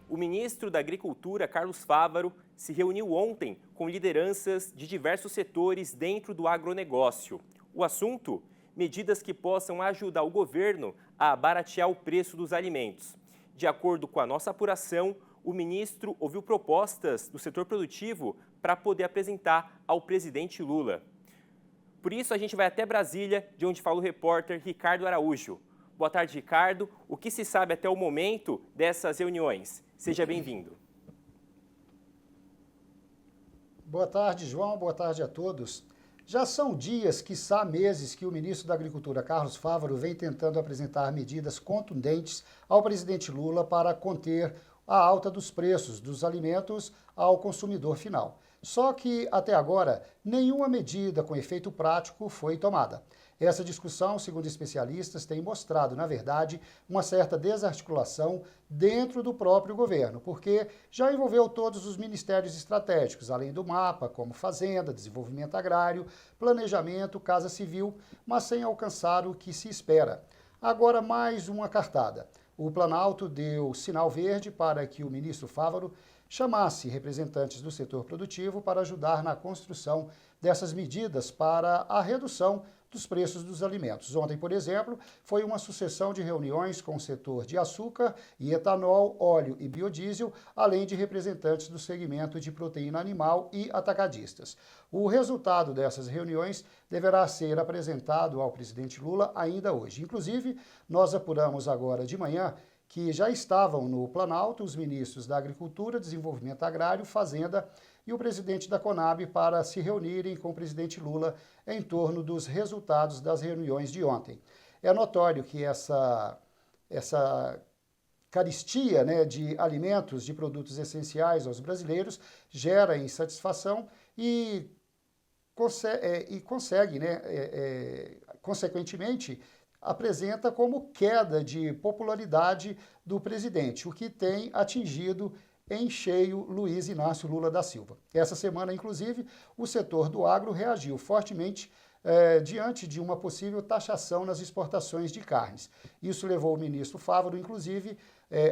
O ministro da Agricultura, Carlos Fávaro, se reuniu ontem com lideranças de diversos setores dentro do agronegócio. O assunto? Medidas que possam ajudar o governo a baratear o preço dos alimentos. De acordo com a nossa apuração, o ministro ouviu propostas do setor produtivo para poder apresentar ao presidente Lula. Por isso, a gente vai até Brasília, de onde fala o repórter Ricardo Araújo. Boa tarde, Ricardo. O que se sabe até o momento dessas reuniões? Seja bem-vindo. Boa tarde, João. Boa tarde a todos. Já são dias, quiçá meses, que o ministro da Agricultura, Carlos Fávaro, vem tentando apresentar medidas contundentes ao presidente Lula para conter a alta dos preços dos alimentos ao consumidor final. Só que, até agora, nenhuma medida com efeito prático foi tomada. Essa discussão, segundo especialistas, tem mostrado, na verdade, uma certa desarticulação dentro do próprio governo, porque já envolveu todos os ministérios estratégicos, além do mapa, como Fazenda, Desenvolvimento Agrário, Planejamento, Casa Civil, mas sem alcançar o que se espera. Agora, mais uma cartada. O Planalto deu sinal verde para que o ministro Fávaro chamasse representantes do setor produtivo para ajudar na construção dessas medidas para a redução dos preços dos alimentos. Ontem, por exemplo, foi uma sucessão de reuniões com o setor de açúcar e etanol, óleo e biodiesel, além de representantes do segmento de proteína animal e atacadistas. O resultado dessas reuniões deverá ser apresentado ao presidente Lula ainda hoje. Inclusive, nós apuramos agora de manhã que já estavam no Planalto os ministros da Agricultura, Desenvolvimento Agrário, Fazenda e o presidente da Conab para se reunirem com o presidente Lula em torno dos resultados das reuniões de ontem. É notório que essa carestia, de alimentos, de produtos essenciais aos brasileiros, gera insatisfação e consegue, consequentemente, apresenta como queda de popularidade do presidente, o que tem atingido em cheio Luiz Inácio Lula da Silva. Essa semana, inclusive, o setor do agro reagiu fortemente diante de uma possível taxação nas exportações de carnes. Isso levou o ministro Fávaro, inclusive,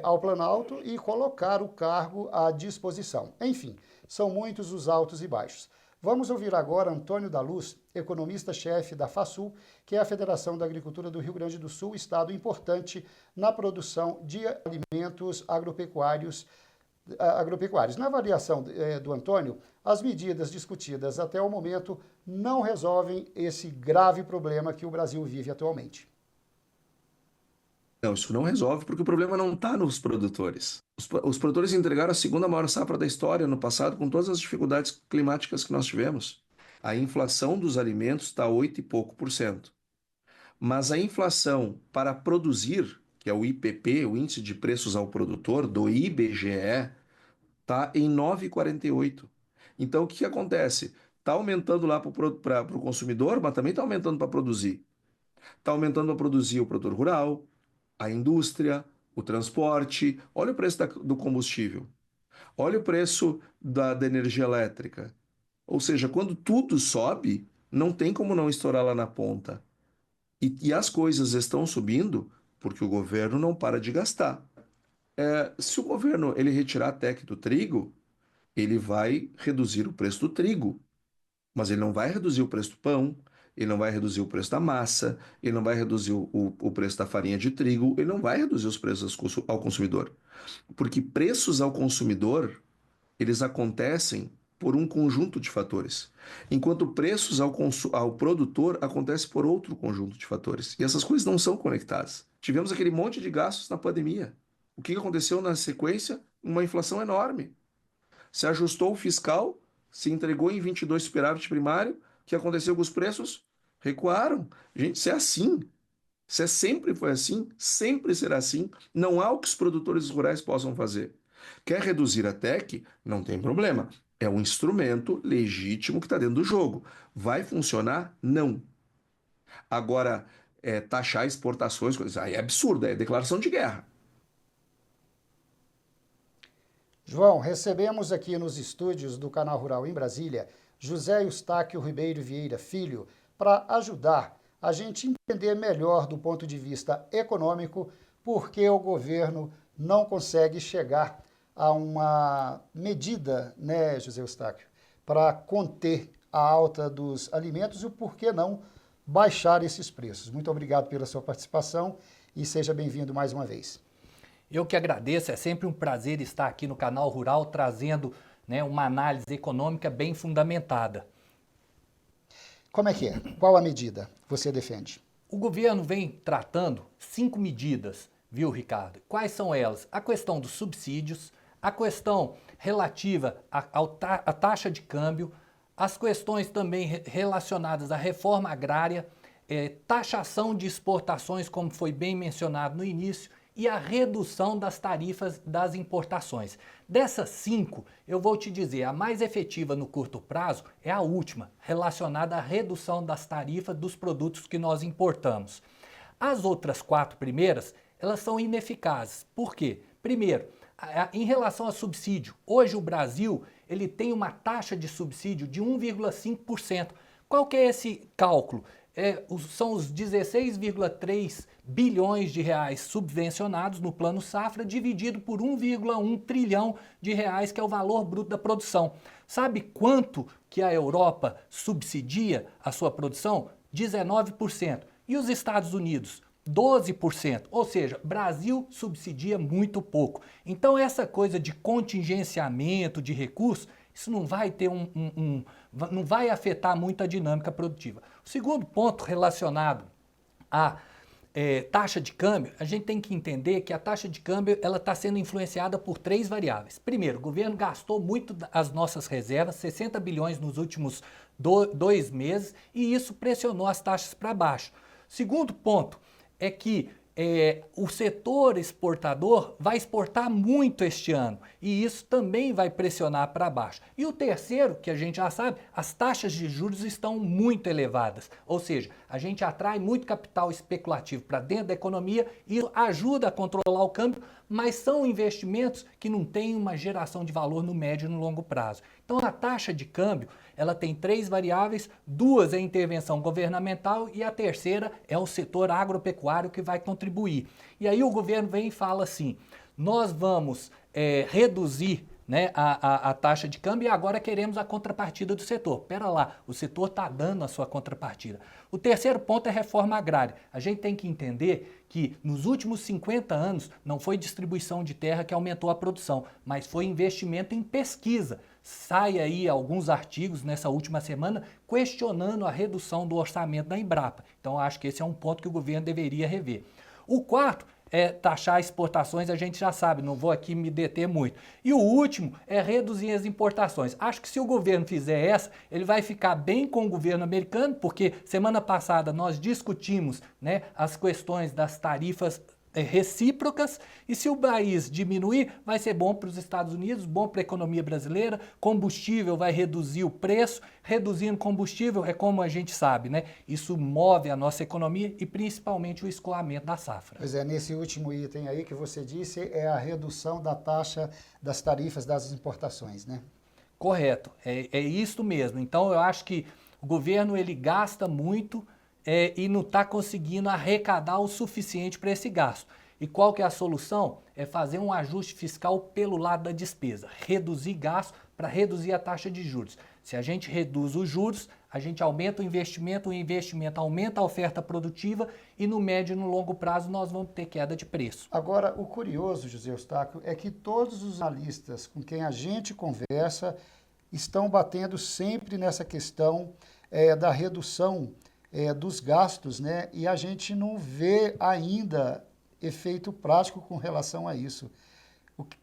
ao Planalto e colocar o cargo à disposição. Enfim, são muitos os altos e baixos. Vamos ouvir agora Antônio da Luz, economista-chefe da FASUL, que é a Federação da Agricultura do Rio Grande do Sul, estado importante na produção de alimentos agropecuários. Na avaliação do Antônio, as medidas discutidas até o momento não resolvem esse grave problema que o Brasil vive atualmente. Não, isso não resolve porque o problema não está nos produtores. Os produtores entregaram a segunda maior safra da história no passado com todas as dificuldades climáticas que nós tivemos. A inflação dos alimentos está 8 e pouco por cento. Mas a inflação para produzir, que é o IPP, o Índice de Preços ao Produtor, do IBGE, está em 9,48. Então, o que acontece? Está aumentando lá para o consumidor, mas também está aumentando para produzir. Está aumentando para produzir o produtor rural, a indústria, o transporte. Olha o preço do combustível. Olha o preço da energia elétrica. Ou seja, quando tudo sobe, não tem como não estourar lá na ponta. E as coisas estão subindo porque o governo não para de gastar. Se o governo ele retirar a TEC do trigo, ele vai reduzir o preço do trigo, mas ele não vai reduzir o preço do pão, ele não vai reduzir o preço da massa, ele não vai reduzir o preço da farinha de trigo, ele não vai reduzir os preços ao consumidor. Porque preços ao consumidor, eles acontecem por um conjunto de fatores, enquanto preços ao produtor acontece por outro conjunto de fatores. E essas coisas não são conectadas. Tivemos aquele monte de gastos na pandemia. O que aconteceu na sequência? Uma inflação enorme. Se ajustou o fiscal, se entregou em 22 superávit primário, o que aconteceu com os preços? Recuaram. Gente, isso é assim. Se sempre foi assim, sempre será assim. Não há o que os produtores rurais possam fazer. Quer reduzir a TEC? Não tem problema. É um instrumento legítimo que está dentro do jogo. Vai funcionar? Não. Agora, taxar exportações, coisas, aí é absurdo, é declaração de guerra. João, recebemos aqui nos estúdios do Canal Rural em Brasília José Eustáquio Ribeiro Vieira Filho para ajudar a gente entender melhor do ponto de vista econômico por que o governo não consegue chegar a uma medida, né, José Eustáquio, para conter a alta dos alimentos e o porquê não baixar esses preços. Muito obrigado pela sua participação e seja bem-vindo mais uma vez. Eu que agradeço, é sempre um prazer estar aqui no Canal Rural trazendo, né, uma análise econômica bem fundamentada. Como é que é? Qual a medida você defende? O governo vem tratando 5 medidas, viu, Ricardo? Quais são elas? A questão dos subsídios, a questão relativa à taxa de câmbio, as questões também relacionadas à reforma agrária, taxação de exportações, como foi bem mencionado no início, e a redução das tarifas das importações. Dessas 5, eu vou te dizer, a mais efetiva no curto prazo é a última, relacionada à redução das tarifas dos produtos que nós importamos. As outras 4 primeiras, elas são ineficazes. Por quê? Primeiro, em relação a subsídio, hoje o Brasil ele tem uma taxa de subsídio de 1,5%. Qual que é esse cálculo? São os 16,3 bilhões de reais subvencionados no Plano Safra, dividido por 1,1 trilhão de reais, que é o valor bruto da produção. Sabe quanto que a Europa subsidia a sua produção? 19%. E os Estados Unidos? 12%, ou seja, Brasil subsidia muito pouco. Então essa coisa de contingenciamento de recursos, isso não vai ter não vai afetar muito a dinâmica produtiva. O segundo ponto relacionado à taxa de câmbio, a gente tem que entender que a taxa de câmbio ela está sendo influenciada por 3 variáveis. Primeiro, o governo gastou muito as nossas reservas, 60 bilhões nos últimos 2 meses, e isso pressionou as taxas para baixo. Segundo ponto é que o setor exportador vai exportar muito este ano e isso também vai pressionar para baixo. E o terceiro, que a gente já sabe, as taxas de juros estão muito elevadas, ou seja, a gente atrai muito capital especulativo para dentro da economia e isso ajuda a controlar o câmbio, mas são investimentos que não têm uma geração de valor no médio e no longo prazo. Então a taxa de câmbio ela tem 3 variáveis, 2 é intervenção governamental e a terceira é o setor agropecuário que vai contribuir. E aí o governo vem e fala assim, nós vamos reduzir, né, a taxa de câmbio e agora queremos a contrapartida do setor. Pera lá, o setor está dando a sua contrapartida. O terceiro ponto é reforma agrária. A gente tem que entender que nos últimos 50 anos não foi distribuição de terra que aumentou a produção, mas foi investimento em pesquisa. Sai aí alguns artigos nessa última semana questionando a redução do orçamento da Embrapa. Então acho que esse é um ponto que o governo deveria rever. O quarto é taxar exportações, a gente já sabe, não vou aqui me deter muito. E o último é reduzir as importações. Acho que se o governo fizer essa, ele vai ficar bem com o governo americano, porque semana passada nós discutimos, né, as questões das tarifas recíprocas, e se o país diminuir, vai ser bom para os Estados Unidos, bom para a economia brasileira, combustível vai reduzir o preço, reduzindo combustível é como a gente sabe, né? Isso move a nossa economia e principalmente o escoamento da safra. Pois é, nesse último item aí que você disse é a redução da taxa das tarifas das importações, né? Correto, é isso mesmo. Então eu acho que o governo ele gasta muito e não está conseguindo arrecadar o suficiente para esse gasto. E qual que é a solução? É fazer um ajuste fiscal pelo lado da despesa, reduzir gasto para reduzir a taxa de juros. Se a gente reduz os juros, a gente aumenta o investimento aumenta a oferta produtiva e no médio e no longo prazo nós vamos ter queda de preço. Agora, o curioso, José Eustáquio, é que todos os analistas com quem a gente conversa estão batendo sempre nessa questão da redução dos gastos, né? E a gente não vê ainda efeito prático com relação a isso.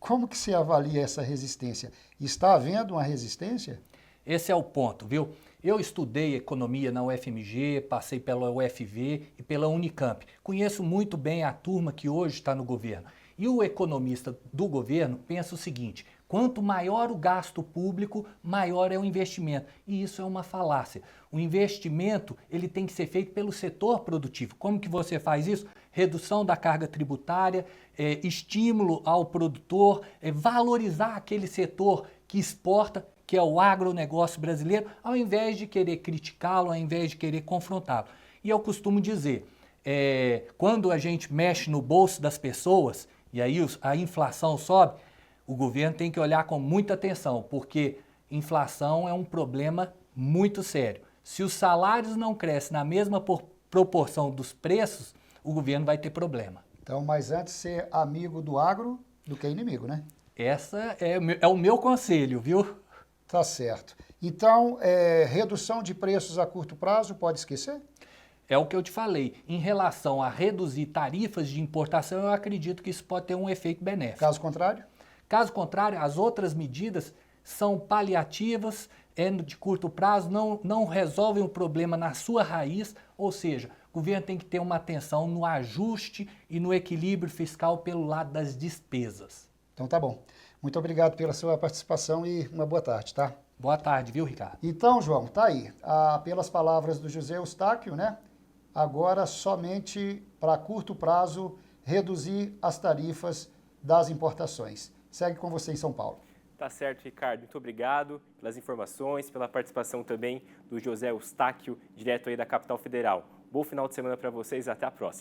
Como que se avalia essa resistência? Está havendo uma resistência? Esse é o ponto, viu? Eu estudei economia na UFMG, passei pela UFV e pela Unicamp. Conheço muito bem a turma que hoje está no governo. E o economista do governo pensa o seguinte, quanto maior o gasto público, maior é o investimento. E isso é uma falácia. O investimento ele tem que ser feito pelo setor produtivo. Como que você faz isso? Redução da carga tributária, estímulo ao produtor, valorizar aquele setor que exporta, que é o agronegócio brasileiro, ao invés de querer criticá-lo, ao invés de querer confrontá-lo. E eu costumo dizer, quando a gente mexe no bolso das pessoas, e aí a inflação sobe, o governo tem que olhar com muita atenção, porque inflação é um problema muito sério. Se os salários não crescem na mesma proporção dos preços, o governo vai ter problema. Então, mas antes ser amigo do agro do que inimigo, né? Essa é o meu conselho, viu? Tá certo. Então, redução de preços a curto prazo, pode esquecer? É o que eu te falei. Em relação a reduzir tarifas de importação, eu acredito que isso pode ter um efeito benéfico. Caso contrário? Caso contrário, as outras medidas são paliativas, de curto prazo, não resolvem o problema na sua raiz, ou seja, o governo tem que ter uma atenção no ajuste e no equilíbrio fiscal pelo lado das despesas. Então tá bom. Muito obrigado pela sua participação e uma boa tarde, tá? Boa tarde, viu, Ricardo? Então, João, tá aí. Pelas palavras do José Eustáquio, né? Agora somente para curto prazo reduzir as tarifas das importações. Segue com você em São Paulo. Tá certo, Ricardo. Muito obrigado pelas informações, pela participação também do José Eustáquio, direto aí da Capital Federal. Bom final de semana para vocês, até a próxima.